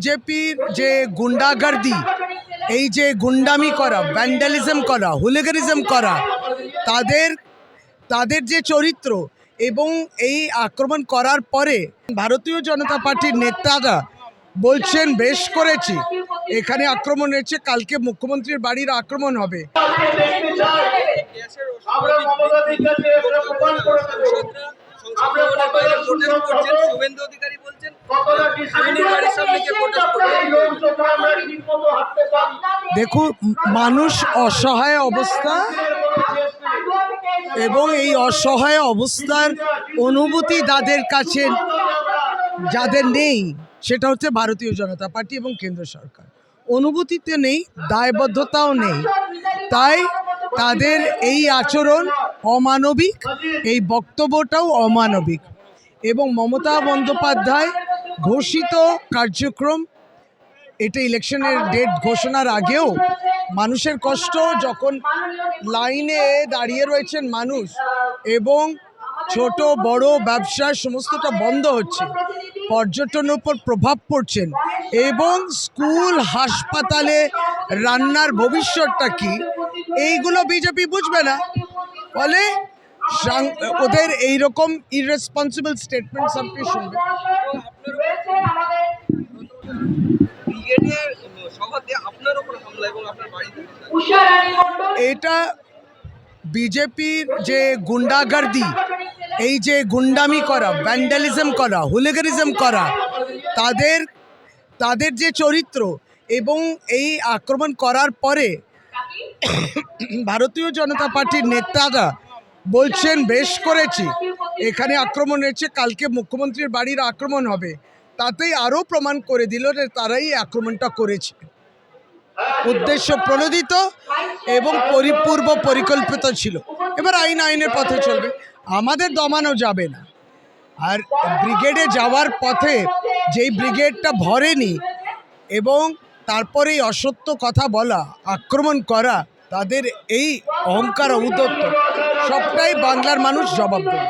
বিজেপির যে গুন্ডাগার্দি, এই যে গুন্ডামি করা, ভ্যান্ডালিজম করা, হুলিগানিজম করা, তাদের যে চরিত্র এবং এই আক্রমণ করার পরে ভারতীয় জনতা পার্টির নেতারা বলছেন বেশ করেছি, এখানে আক্রমণ হয়েছে, কালকে মুখ্যমন্ত্রীর বাড়ির আক্রমণ হবে। দেখুন, মানুষ অসহায় অবস্থা এবং এই অসহায় অবস্থার অনুভূতি তাদের কাছে যাদের নেই, সেটা হচ্ছে ভারতীয় জনতা পার্টি এবং কেন্দ্র সরকার। অনুভূতিতে নেই, দায়বদ্ধতাও নেই, তাই তাদের এই আচরণ অমানবিক, এই বক্তব্যটাও অমানবিক। এবং মমতা বন্দ্যোপাধ্যায় ঘোষিত কার্যক্রম, এটা ইলেকশনের ডেট ঘোষণার আগেও মানুষের কষ্ট, যখন লাইনে দাঁড়িয়ে রয়েছেন মানুষ এবং ছোট বড় ব্যবসা সমস্তটা বন্ধ হচ্ছে, পর্যটনের উপর প্রভাব পড়ছেন এবং স্কুল হাসপাতালে রান্নার ভবিষ্যৎটা কি, এইগুলো বিজেপি বুঝবে না, ফলে ওদের এইরকম ইররেসপন্সিবল স্টেটমেন্টস আপনি শুনবেন। এটা বিজেপির যে গুন্ডাগার্দি, এই যে গুন্ডামি করা, ভ্যান্ডালিজম করা, হুলিগানিজম করা, তাদের যে চরিত্র এবং এই আক্রমণ করার পরে ভারতীয় জনতা পার্টির নেতারা বলছেন বেশ করেছি, এখানে আক্রমণ হয়েছে, কালকে মুখ্যমন্ত্রীর বাড়ির আক্রমণ হবে, তাতেই আরও প্রমাণ করে দিল যে তারাই আক্রমণটা করেছে। উদ্দেশ্য প্রণোদিত এবং পরিপূর্ব পরিকল্পিত ছিল। এবার আইনের পথে চলবে, আমাদের দমানো যাবে না। আর ব্রিগেডে যাওয়ার পথে যেই ব্রিগেডটা ভরেনি এবং তারপরে এই অসত্য কথা বলা, আক্রমণ করা, তাদের এই অহংকার ঔদ্ধত্য সবটাই বাংলার মানুষ জবাব দেবে।